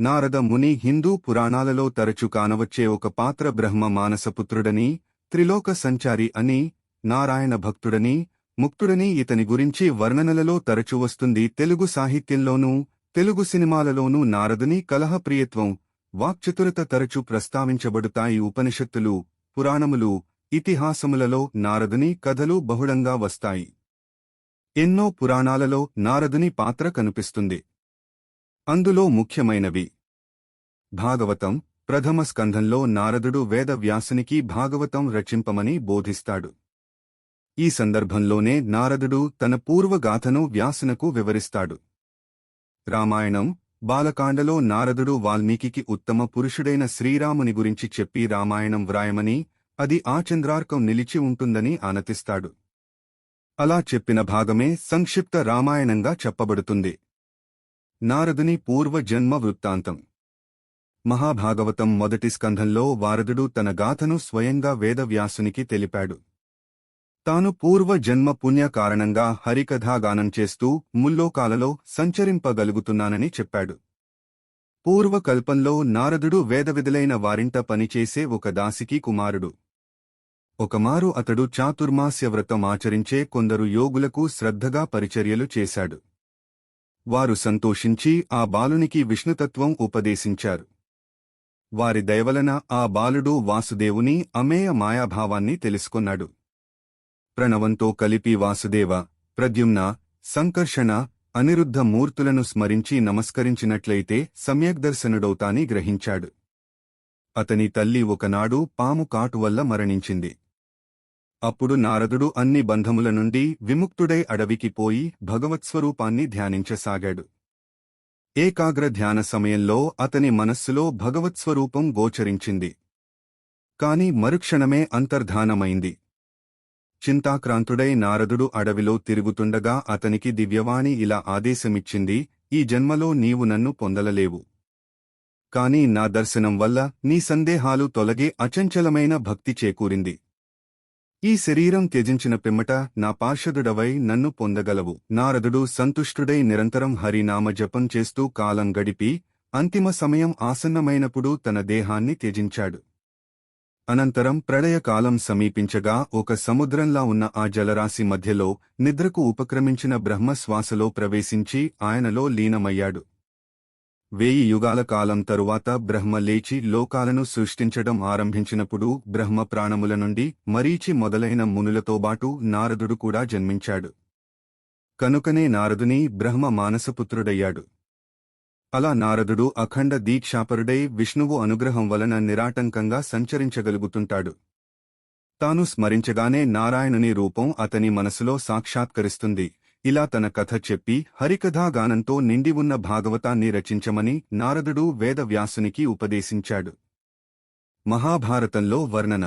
నారద ముని హిందూ పురాణాలలో తరచు కానవచ్చే ఒక పాత్ర బ్రహ్మ మానసపుత్రుడని, త్రిలోక సంచారి అని, నారాయణ భక్తుడని, ముక్తుడని ఇతని గురించి వర్ణనలలో తరచు వస్తుంది. తెలుగు సాహిత్యంలోనూ తెలుగు సినిమాలలోనూ నారదుని కలహప్రియత్వం, వాక్చతురత తరచు ప్రస్తావించబడుతాయి. ఉపనిషత్తులు, పురాణములు, ఇతిహాసములలో నారదుని కథలు బహుళంగా వస్తాయి. ఎన్నో పురాణాలలో నారదుని పాత్ర కనిపిస్తుంది. అందులో ముఖ్యమైనవి: భాగవతం. ప్రథమ స్కంధంలో నారదుడు వేద వ్యాసునికి భాగవతం రచింపమని బోధిస్తాడు. ఈ సందర్భంలోనే నారదుడు తన పూర్వగాథను వ్యాసునకు వివరిస్తాడు. రామాయణం. బాలకాండలో నారదుడు వాల్మీకికి ఉత్తమ పురుషుడైన శ్రీరాముని గురించి చెప్పి రామాయణం వ్రాయమని, అది ఆచంద్రార్కం నిలిచి ఉంటుందని ఆనతిస్తాడు. అలా చెప్పిన భాగమే సంక్షిప్త రామాయణంగా చెప్పబడుతుంది. నారదుని పూర్వజన్మ వృత్తాంతం. మహాభాగవతం మొదటి స్కంధంలో వారదుడు తన గాథను స్వయంగా వేదవ్యాసునికి తెలిపాడు. తాను పూర్వజన్మ పుణ్య కారణంగా హరికథాగానం చేస్తూ ముల్లోకాలలో సంచరింపగలుగుతున్నానని చెప్పాడు. పూర్వకల్పంలో నారదుడు వేదవిధులైన వారింట పనిచేసే ఒక దాసికి కుమారుడు. ఒకమారు అతడు చాతుర్మాస్యవ్రతం ఆచరించే కొందరు యోగులకు శ్రద్ధగా పరిచర్యలు చేశాడు. వారు సంతోషించి ఆ బాలునికి విష్ణుతత్వం ఉపదేశించారు. వారి దయవలన ఆ బాలుడు వాసుదేవుని అమేయ మాయాభావాన్ని తెలుసుకొన్నాడు. ప్రణవంతో కలిపి వాసుదేవ, ప్రద్యుమ్న, సంకర్షణ, అనిరుద్ధ మూర్తులను స్మరించి నమస్కరించినట్లయితే సమ్యగ్దర్శనుడవుతాని గ్రహించాడు. అతని తల్లి ఒకనాడు పాము కాటు వల్ల మరణించింది. అప్పుడు నారదుడు అన్ని బంధముల నుండి విముక్తుడై అడవికి పోయి భగవత్స్వరూపాన్ని ధ్యానించసాగాడు. ఏకాగ్ర ధ్యాన సమయంలో అతని మనస్సులో భగవత్స్వరూపం గోచరించింది. కాని మరుక్షణమే అంతర్ధానమైంది. చింతాక్రాంతుడై నారదుడు అడవిలో తిరుగుతుండగా అతనికి దివ్యవాణి ఇలా ఆదేశమిచ్చింది: ఈ జన్మలో నీవు నన్ను పొందలలేవు. కాని నా దర్శనం వల్ల నీ సందేహాలు తొలగే అచంచలమైన భక్తి చేకూరింది. ఈ శరీరం త్యజించిన పిమ్మట నా పార్షదుడవై నన్ను పొందగలవు. నారదుడు సంతుష్టుడై నిరంతరం హరినామ జపం చేస్తూ కాలం గడిపి అంతిమ సమయం ఆసన్నమైనప్పుడు తన దేహాన్ని త్యజించాడు. అనంతరం ప్రళయకాలం సమీపించగా ఒక సముద్రంలా ఉన్న ఆ జలరాశి మధ్యలో నిద్రకు ఉపక్రమించిన బ్రహ్మశ్వాసలో ప్రవేశించి ఆయనలో లీనమయ్యాడు. 1000 యుగాల కాలం తరువాత బ్రహ్మ లేచి లోకాలను సృష్టించడం ఆరంభించినప్పుడు బ్రహ్మ ప్రాణముల నుండి మరీచి మొదలైన మునులతోబాటు నారదుడు కూడా జన్మించాడు. కనుకనే నారదుని బ్రహ్మ మానసపుత్రుడయ్యాడు. అలా నారదుడు అఖండ దీక్షాపరుడై విష్ణువు అనుగ్రహం వలన నిరాటంకంగా సంచరించగలుగుతుంటాడు. తాను స్మరించగానే నారాయణుని రూపం అతని మనసులో సాక్షాత్కరిస్తుంది. ఇలా తన కథ చెప్పి హరికథాగానంతో నిండి ఉన్న భాగవతాన్ని రచించమని నారదుడు వేదవ్యాసునికి ఉపదేశించాడు. మహాభారతంలో వర్ణన.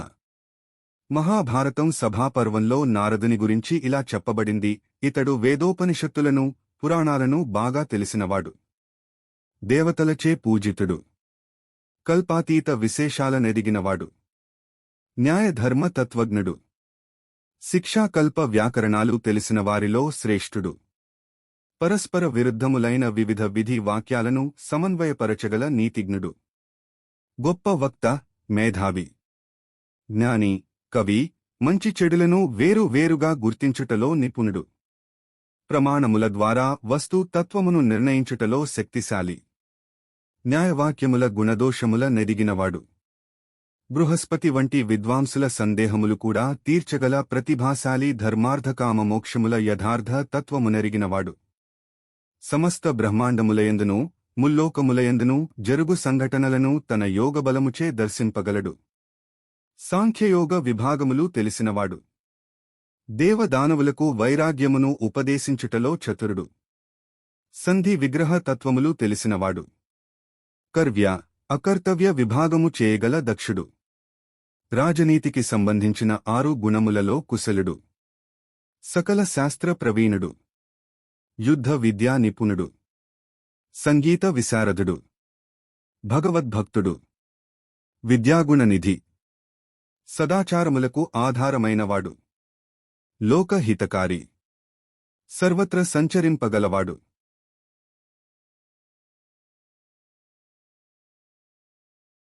మహాభారతం సభాపర్వంలో నారదుని గురించి ఇలా చెప్పబడింది: ఇతడు వేదోపనిషత్తులను, పురాణాలను బాగా తెలిసినవాడు. దేవతలచే పూజితుడు. కల్పాతీత విశేషాలనెదిగినవాడు. న్యాయధర్మ తత్వజ్ఞుడు. శిక్షాకల్ప వ్యాకరణాలు తెలిసిన వారిలో శ్రేష్ఠుడు. పరస్పర విరుద్ధములైన వివిధ విధి వాక్యాలను సమన్వయపరచగల నీతిజ్ఞుడు. గొప్ప వక్త, మేధావి. జ్ఞాని, కవి, మంచి చెడులను వేరు వేరుగా గుర్తించుటలో నిపుణుడు. ప్రమాణముల ద్వారా వస్తు తత్వమును నిర్ణయించుటలో శక్తిశాలి. న్యాయవాక్యముల గుణదోషముల నెదిగినవాడు. బృహస్పతి వంటి విద్వాంసుల సందేహములు కూడా తీర్చగల ప్రతిభాశాలి. ధర్మార్థకామ మోక్షముల యథార్థ తత్వమునెరిగినవాడు. సమస్త బ్రహ్మాండములయందునూ ముల్లోకములయందునూ జరుగు సంఘటనలను తన యోగబలముచే దర్శింపగలడు. సాంఖ్యయోగ విభాగములు తెలిసినవాడు. దేవదానవులకు వైరాగ్యమును ఉపదేశించుటలో చతురుడు. సంధి విగ్రహ తత్వములు తెలిసినవాడు. కర్వ్య, అకర్తవ్య విభాగము చేయగల దక్షుడు. రాజనీతికి సంబంధించిన 6 గుణములలో కుశలుడు. సకల శాస్త్ర ప్రవీణుడు. యుద్ధ విద్యా నిపుణుడు. సంగీత విశారదుడు. భగవద్భక్తుడు. విద్యాగుణనిధి. సదాచారములకు ఆధారమైనవాడు. లోకహితకారి. సర్వత్ర సంచరింపగలవాడు.